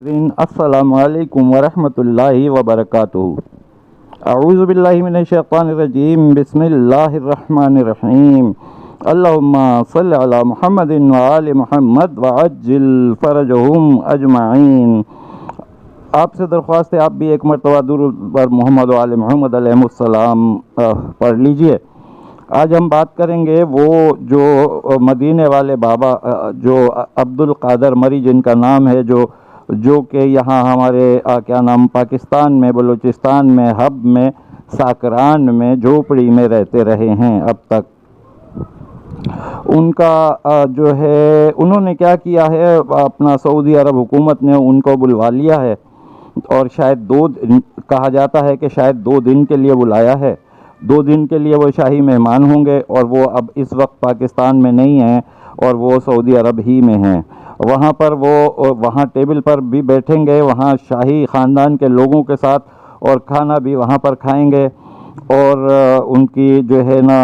السلام علیکم ورحمۃ اللہ وبرکاتہ۔ اعوذ باللہ من الشیطان الرجیم، بسم اللہ الرحمن الرحیم۔ اللہم صل علی محمد وآل محمد وعجل فرجہم اجمعین۔ آپ سے درخواست ہے آپ بھی ایک مرتبہ درود بر محمد وآل محمد علیہ السلام پڑھ لیجئے۔ آج ہم بات کریں گے وہ جو مدینے والے بابا جو عبد القادر مری، جن کا نام ہے، جو کہ یہاں ہمارے کیا نام پاکستان میں، بلوچستان میں، حب میں، ساکران میں جھوپڑی میں رہتے رہے ہیں اب تک۔ ان کا جو ہے انہوں نے کیا کیا ہے، اپنا سعودی عرب حکومت نے ان کو بلوا لیا ہے، اور شاید کہا جاتا ہے کہ شاید 2 دن کے لیے بلایا ہے۔ 2 دن کے لیے وہ شاہی مہمان ہوں گے، اور وہ اب اس وقت پاکستان میں نہیں ہیں اور وہ سعودی عرب ہی میں ہیں۔ وہاں پر وہاں ٹیبل پر بھی بیٹھیں گے، وہاں شاہی خاندان کے لوگوں کے ساتھ، اور کھانا بھی وہاں پر کھائیں گے، اور ان کی جو ہے نا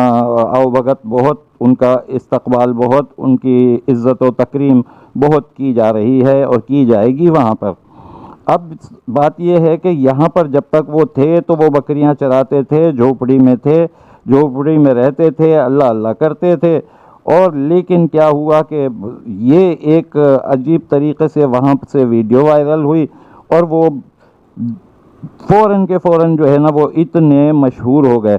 آؤ بھگت بہت، ان کا استقبال بہت، ان کی عزت و تکریم بہت کی جا رہی ہے اور کی جائے گی وہاں پر۔ اب بات یہ ہے کہ یہاں پر جب تک وہ تھے تو وہ بکریاں چراتے تھے، جھوپڑی میں تھے، جھوپڑی میں رہتے تھے، اللہ اللہ کرتے تھے، اور لیکن کیا ہوا کہ یہ ایک عجیب طریقے سے وہاں سے ویڈیو وائرل ہوئی، اور وہ فوراً کے فوراً جو ہے نا وہ اتنے مشہور ہو گئے۔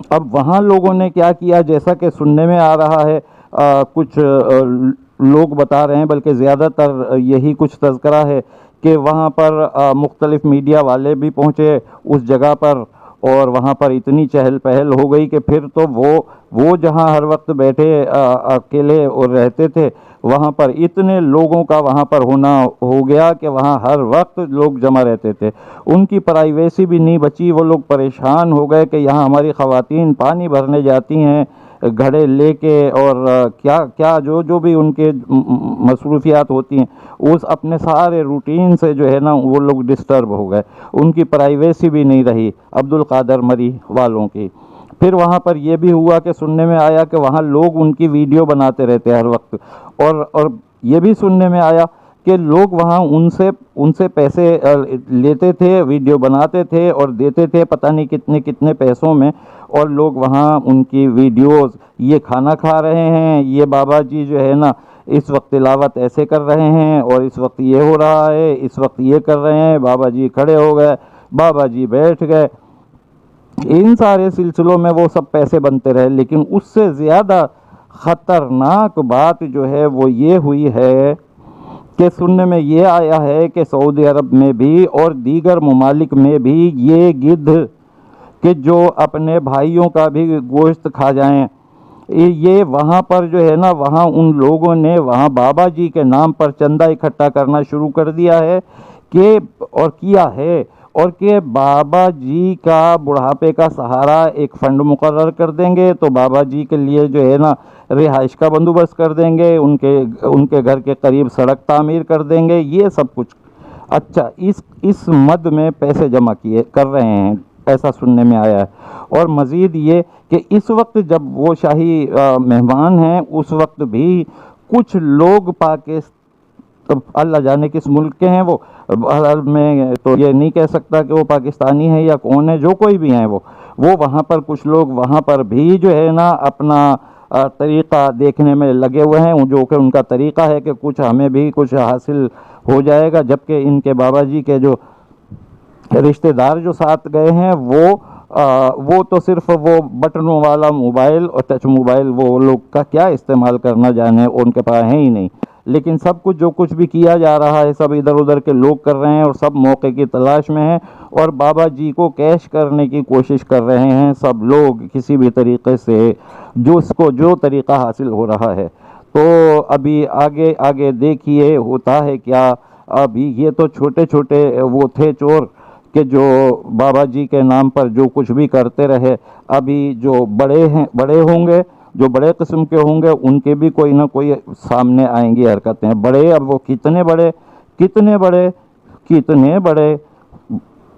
اب وہاں لوگوں نے کیا کیا، جیسا کہ سننے میں آ رہا ہے، کچھ لوگ بتا رہے ہیں، بلکہ زیادہ تر یہی کچھ تذکرہ ہے کہ وہاں پر مختلف میڈیا والے بھی پہنچے اس جگہ پر، اور وہاں پر اتنی چہل پہل ہو گئی کہ پھر تو وہ جہاں ہر وقت بیٹھے اکیلے اور رہتے تھے، وہاں پر اتنے لوگوں کا وہاں پر ہونا ہو گیا کہ وہاں ہر وقت لوگ جمع رہتے تھے۔ ان کی پرائیویسی بھی نہیں بچی، وہ لوگ پریشان ہو گئے کہ یہاں ہماری خواتین پانی بھرنے جاتی ہیں گھڑے لے کے، اور کیا جو بھی ان کے مصروفیات ہوتی ہیں، اس اپنے سارے روٹین سے جو ہے نا وہ لوگ ڈسٹرب ہو گئے۔ ان کی پرائیویسی بھی نہیں رہی عبد القادر مری والوں کی۔ پھر وہاں پر یہ بھی ہوا کہ سننے میں آیا کہ وہاں لوگ ان کی ویڈیو بناتے رہتے ہر وقت، اور یہ بھی سننے میں آیا کہ لوگ وہاں ان سے پیسے لیتے تھے، ویڈیو بناتے تھے اور دیتے تھے پتہ نہیں کتنے پیسوں میں، اور لوگ وہاں ان کی ویڈیوز، یہ کھانا کھا رہے ہیں، یہ بابا جی جو ہے نا اس وقت تلاوت ایسے کر رہے ہیں، اور اس وقت یہ ہو رہا ہے، اس وقت یہ کر رہے ہیں، بابا جی کھڑے ہو گئے، بابا جی بیٹھ گئے، ان سارے سلسلوں میں وہ سب پیسے بنتے رہے۔ لیکن اس سے زیادہ خطرناک بات جو ہے وہ یہ ہوئی ہے کہ سننے میں یہ آیا ہے کہ سعودی عرب میں بھی اور دیگر ممالک میں بھی یہ گدھ کہ جو اپنے بھائیوں کا بھی گوشت کھا جائیں، یہ وہاں پر جو ہے نا وہاں ان لوگوں نے وہاں بابا جی کے نام پر چندہ اکٹھا کرنا شروع کر دیا ہے کہ بابا جی کا بڑھاپے کا سہارا ایک فنڈ مقرر کر دیں گے، تو بابا جی کے لیے جو ہے نا رہائش کا بندوبست کر دیں گے، ان کے گھر کے قریب سڑک تعمیر کر دیں گے، یہ سب کچھ۔ اچھا، اس مد میں پیسے جمع کر رہے ہیں، ایسا سننے میں آیا ہے۔ اور مزید یہ کہ اس وقت جب وہ شاہی مہمان ہیں، اس وقت بھی کچھ لوگ اللہ جانے کس ملک کے ہیں، وہ میں تو یہ نہیں کہہ سکتا کہ وہ پاکستانی ہیں یا کون ہے، جو کوئی بھی ہیں وہ وہاں پر کچھ لوگ وہاں پر بھی جو ہے نا اپنا طریقہ دیکھنے میں لگے ہوئے ہیں، جو کہ ان کا طریقہ ہے کہ کچھ ہمیں بھی کچھ حاصل ہو جائے گا، جبکہ ان کے بابا جی کے جو رشتہ دار جو ساتھ گئے ہیں وہ تو صرف وہ بٹنوں والا موبائل اور ٹچ موبائل وہ لوگ کا کیا استعمال کرنا جانے ان کے پاس ہے ہی نہیں۔ لیکن سب کچھ جو کچھ بھی کیا جا رہا ہے سب ادھر ادھر کے لوگ کر رہے ہیں، اور سب موقع کی تلاش میں ہیں، اور بابا جی کو کیش کرنے کی کوشش کر رہے ہیں سب لوگ کسی بھی طریقے سے، جو طریقہ حاصل ہو رہا ہے۔ تو ابھی آگے دیکھیے ہوتا ہے کیا۔ ابھی یہ تو چھوٹے چھوٹے وہ تھے چور کہ جو بابا جی کے نام پر جو کچھ بھی کرتے رہے۔ ابھی جو بڑے ہوں گے، جو بڑے قسم کے ہوں گے، ان کے بھی کوئی نہ کوئی سامنے آئیں گی حرکتیں بڑے۔ اب وہ کتنے بڑے،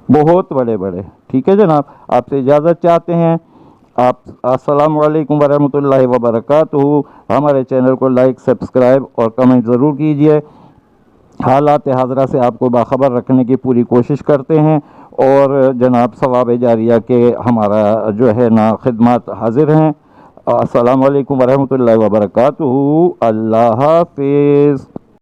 بہت بڑے۔ ٹھیک ہے جناب، آپ سے اجازت چاہتے ہیں۔ السلام علیکم ورحمۃ اللہ وبرکاتہ۔ ہمارے چینل کو لائک، سبسکرائب اور کمنٹ ضرور کیجیے۔ حالات حاضرہ سے آپ کو باخبر رکھنے کی پوری کوشش کرتے ہیں، اور جناب ثواب جاریہ کے ہمارا جو ہے نا خدمات حاضر ہیں۔ السلام علیکم ورحمۃ اللہ وبرکاتہ۔ اللہ حافظ۔